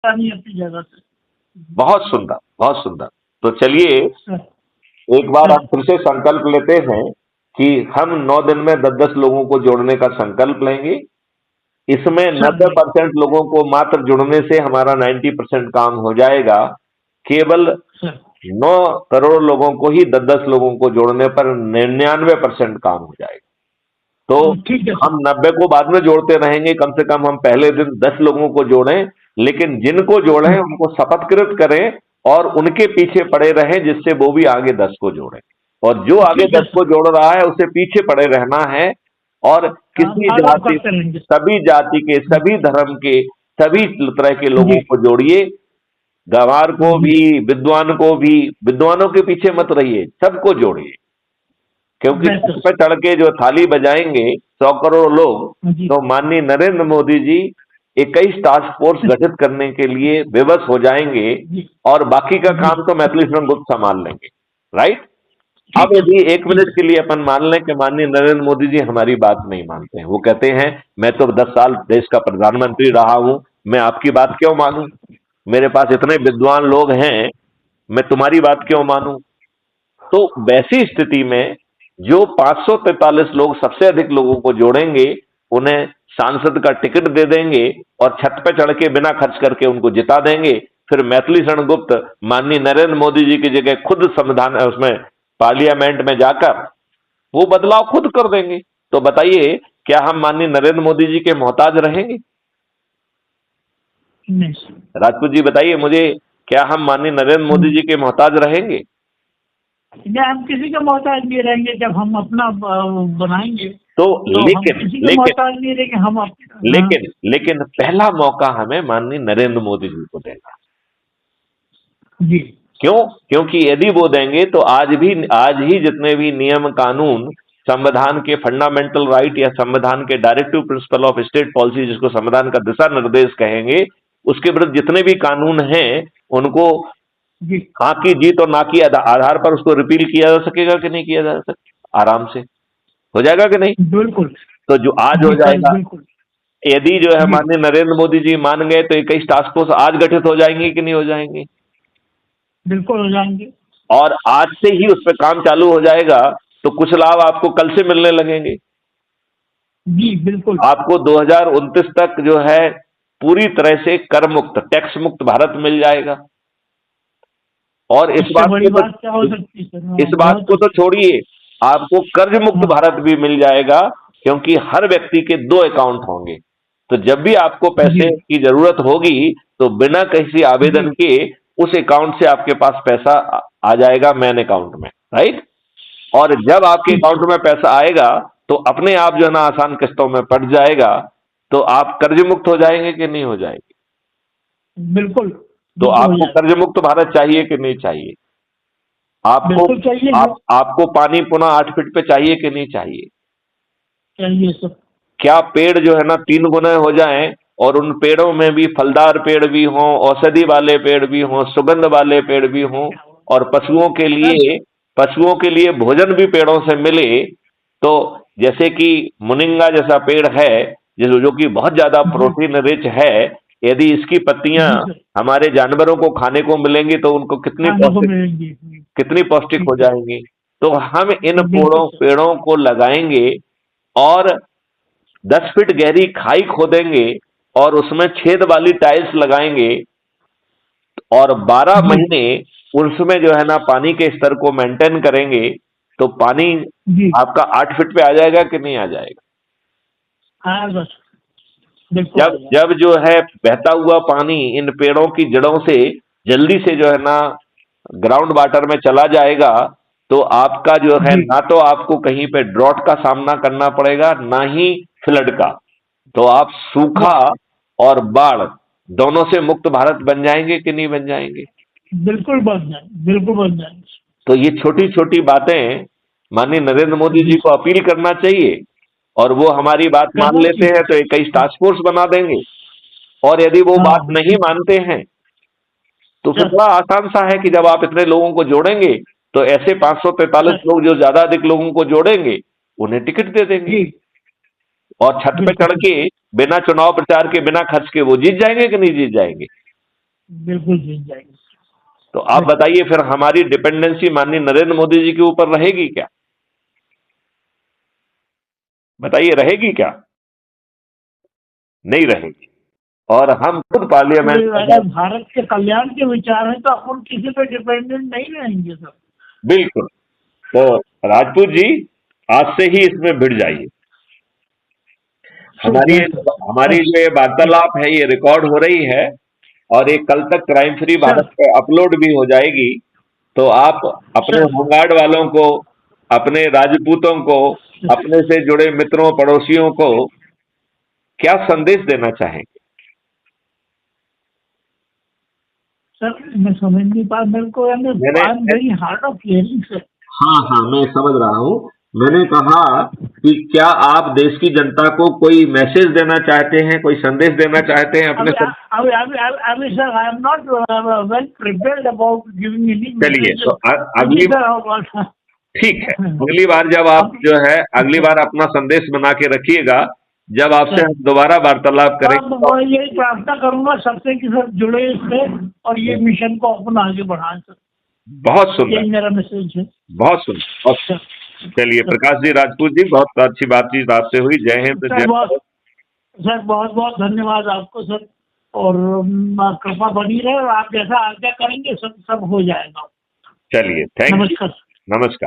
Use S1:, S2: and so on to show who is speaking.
S1: नहीं अपनी जगह से।
S2: बहुत सुंदर, बहुत सुंदर। तो चलिए
S1: हाँ,
S2: एक बार
S1: हाँ,
S2: हम फिर से संकल्प लेते हैं कि हम 9 दिन में 10-10 लोगों को जोड़ने का संकल्प लेंगे। इसमें
S1: हाँ जी।
S2: 90% लोगों को मात्र जुड़ने से हमारा 90% काम हो जाएगा। केवल
S1: हाँ,
S2: 9 करोड़ लोगों को ही 10-10 लोगों को जोड़ने पर 99% काम हो जाएगा। तो
S1: ठीक है सर।
S2: हम 90 को बाद में जोड़ते रहेंगे, कम से कम हम पहले दिन 10 लोगों को जोड़ें, लेकिन जिनको जोड़ें
S1: हाँ,
S2: उनको शपथकृत करें और उनके पीछे पड़े रहें, जिससे वो भी आगे 10 को जोड़ें। और जो आगे
S1: ठीक है
S2: 10 को
S1: सर।
S2: जोड़ रहा है उसे पीछे पड़े रहना है। और
S1: हाँ,
S2: किसी
S1: फॉलो
S2: जाति,
S1: करते रहेंगे।
S2: सभी जाति के, सभी धर्म के, सभी तरह के लोगों
S1: जी,
S2: को जोड़िए। गंवार को
S1: जी,
S2: भी, विद्वान को भी, विद्वानों के पीछे मत रहिए, सबको जोड़िए। क्योंकि छत
S1: बेहतर।
S2: पे चढ़ के जो थाली बजाएंगे 100 करोड़ लोग,
S1: जी,
S2: तो माननीय नरेंद्र मोदी जी 21 टास्क फोर्स गठित करने के लिए विवश हो जाएंगे।
S1: जी,
S2: और बाकी का
S1: जी,
S2: काम तो मैथिली शरण गुप्त संभाल लेंगे। राइट। अब
S1: ठीक है
S2: यदि
S1: सर,
S2: एक
S1: ठीक
S2: मिनट
S1: है।
S2: के लिए अपन मान लें कि माननीय नरेंद्र मोदी जी हमारी बात नहीं मानते हैं, वो कहते हैं मैं तो 10 साल देश का प्रधानमंत्री रहा हूं, मैं आपकी बात क्यों मानूं, मेरे पास इतने विद्वान लोग हैं, मैं तुम्हारी बात क्यों मानूं। तो वैसी स्थिति में जो 543 लोग सबसे अधिक लोगों को जोड़ेंगे, उन्हें सांसद का टिकट दे देंगे और छत पे चढ़ के बिना खर्च करके उनको जिता देंगे। फिर मैथिली शरण गुप्त माननीय नरेंद्र मोदी जी की जगह खुद संविधान उसमें पार्लियामेंट में जाकर वो बदलाव खुद कर देंगे। तो बताइए, क्या हम माननीय नरेंद्र मोदी जी के मोहताज रहेंगे?
S1: नहीं सर।
S2: राजपूत जी बताइए मुझे, क्या हम माननीय नरेंद्र मोदी जी के मोहताज रहेंगे?
S1: नहीं, हम किसी के मोहताज नहीं रहेंगे। जब हम अपना बनाएंगे
S2: तो
S1: तो हम
S2: लेकिन
S1: किसी के
S2: लेकिन
S1: मोहताज नहीं रहेंगे। हम हाँ।
S2: लेकिन लेकिन पहला मौका हमें माननीय नरेंद्र मोदी जी को देना।
S1: जी,
S2: क्यों? क्योंकि यदि वो देंगे तो आज ही जितने भी नियम कानून संविधान के फंडामेंटल राइट या संविधान के directive principle of state policy, जिसको संविधान का दिशा निर्देश कहेंगे, उसके विरुद्ध जितने भी कानून हैं उनको
S1: जी,
S2: हाँ की जीत और ना की आधार पर उसको रिपील किया जा सकेगा कि नहीं किया जा सकेगा? आराम से हो जाएगा कि नहीं?
S1: बिल्कुल।
S2: तो जो आज हो
S1: जी सर,
S2: जाएगा।
S1: बिल्कुल।
S2: यदि जो है
S1: जी,
S2: माननीय नरेंद्र मोदी जी मान गए तो 21 टास्क फोर्स आज गठित हो जाएंगी कि नहीं हो जाएंगी?
S1: बिल्कुल हो जाएंगे।
S2: और आज से ही उस पर काम चालू हो जाएगा, तो कुछ लाभ आपको कल से मिलने लगेंगे।
S1: जी, बिल्कुल।
S2: आपको 2029 तक जो है पूरी तरह से कर मुक्त, टैक्स मुक्त भारत मिल जाएगा। और
S1: इससे बड़ी बात क्या हो सकती है सर?
S2: इस
S1: हाँ,
S2: बात
S1: बहुत
S2: को तो
S1: अच्छी।
S2: छोड़िए, आपको कर्ज मुक्त
S1: हाँ,
S2: भारत भी मिल जाएगा, क्योंकि हर व्यक्ति के 2 अकाउंट होंगे। तो जब भी आपको
S1: जी,
S2: पैसे की जरूरत होगी तो बिना किसी
S1: जी,
S2: आवेदन के उस अकाउंट से आपके पास पैसा आ जाएगा, मैन अकाउंट में। राइट। और जब आपके
S1: ठीक है।
S2: अकाउंट में पैसा आएगा तो अपने आप जो है ना आसान किस्तों में पड़ जाएगा। तो आप कर्ज मुक्त हो जाएंगे कि नहीं हो जाएंगे?
S1: बिल्कुल,
S2: तो
S1: बिल्कुल हो
S2: आपको
S1: जाएगा।
S2: कर्ज मुक्त भारत चाहिए कि नहीं चाहिए? आपको
S1: बिल्कुल चाहिए सर।
S2: आपको पानी पुनः 8 फीट पे चाहिए कि नहीं चाहिए?
S1: चाहिए सर।
S2: क्या पेड़ जो है ना 3 गुना हो जाएं और उन पेड़ों में भी फलदार पेड़ भी हों, औषधि वाले पेड़ भी हों, सुगंध वाले पेड़ भी हों, और
S1: सर,
S2: पशुओं के लिए भोजन भी पेड़ों से मिले। तो जैसे कि मुनिंगा जैसा पेड़ है, जो कि बहुत ज्यादा
S1: जी,
S2: प्रोटीन रिच है, यदि इसकी पत्तियां
S1: जी सर।
S2: हमारे जानवरों को खाने को मिलेंगी तो उनको
S1: खाने को मिलेंगी।
S2: कितनी पौष्टिक हो
S1: ठीक है।
S2: जाएंगी। तो हम इन
S1: बिल्कुल सर।
S2: पेड़ों को लगाएंगे और 10 फीट गहरी खाई खोदेंगे और उसमें छेद वाली टाइल्स लगाएंगे और 12
S1: जी,
S2: महीने उसमें जो है ना पानी के स्तर को मेंटेन करेंगे। तो पानी
S1: जी।
S2: आपका 8 फीट पे आ जाएगा कि नहीं आ जाएगा?
S1: हाँ बस, बिल्कुल आ
S2: जब
S1: जाएगा।
S2: जब जो है बहता हुआ पानी इन पेड़ों की जड़ों से जल्दी से जो है ना ग्राउंड वाटर में चला जाएगा, तो आपका जो है
S1: जी,
S2: ना तो आपको कहीं पे ड्रॉट का सामना करना पड़ेगा, ना ही फ्लड का। तो आप सूखा
S1: बस,
S2: और बाढ़ दोनों से मुक्त भारत बन जाएंगे कि नहीं बन जाएंगे?
S1: बिल्कुल बन जाए, बिल्कुल बन जाएंगे।
S2: तो ये छोटी छोटी बातें माननीय नरेंद्र मोदी
S1: जी
S2: जी को अपील करना चाहिए। और वो हमारी बात मान
S1: करना
S2: लेते
S1: चाहिए।
S2: हैं तो 21 टास्क फोर्स बना देंगे। और यदि वो बात
S1: हाँ
S2: नहीं मानते हैं तो फिर
S1: सर।
S2: बड़ा आसान सा है कि जब आप इतने लोगों को जोड़ेंगे तो ऐसे 543
S1: सर,
S2: लोग जो ज्यादा अधिक लोगों को जोड़ेंगे उन्हें टिकट दे देंगे।
S1: जी,
S2: और छत पे
S1: बिल्कुल।
S2: चढ़ के बिना चुनाव प्रचार के, बिना खर्च के वो जीत जाएंगे कि नहीं जीत जाएंगे?
S1: बिल्कुल जीत जाएगी।
S2: तो आप बताइए फिर हमारी डिपेंडेंसी माननीय नरेंद्र मोदी जी के ऊपर रहेगी क्या? बताइए रहेगी क्या? नहीं रहेगी। और हम खुद पार्लियामेंट में
S1: अगर भारत के कल्याण के विचार है तो अपन किसी पे डिपेंडेंट नहीं रहेंगे सर।
S2: बिल्कुल। तो राजपूत जी आज से ही इसमें भिड़ जाइए। हमारी जो ये वार्तालाप है ये रिकॉर्ड हो रही है और ये कल तक क्राइम फ्री भारत पे अपलोड भी हो जाएगी। तो आप अपने होमगार्ड वालों को, अपने राजपूतों को, अपने से जुड़े मित्रों पड़ोसियों को क्या संदेश देना चाहेंगे?
S1: सर मैं समझ नहीं पा, मेरे को very hard of hearing sir.
S2: हाँ मैं समझ रहा हूँ। मैंने कहा कि क्या आप देश की जनता को कोई मैसेज देना चाहते हैं, कोई संदेश देना चाहते हैं अपने
S1: अभी sir I am not well prepared about giving any.
S2: चलिए तो अगली ठीक है, अगली बार जब आप जो है अगली बार अपना संदेश बना के रखिएगा, जब आपसे हम दोबारा वार्तालाप करेंगे।
S1: मैं यही प्रार्थना करूंगा सबसे कि सर जुड़े इससे और ये मिशन को अपन आगे बढ़ाएं सर।
S2: बहुत सुंदर,
S1: यही मेरा मैसेज है।
S2: बहुत सुंदर। अच्छा चलिए प्रकाश जी, राजपूत जी, बहुत अच्छी बातचीत आपसे हुई। जय हिंद।
S1: सर बहुत बहुत धन्यवाद आपको सर, और कृपा बनी रहे और आप जैसा आज्ञा करेंगे सब हो जाएगा।
S2: चलिए थैंक यू।
S1: नमस्कार।
S2: नमस्कार।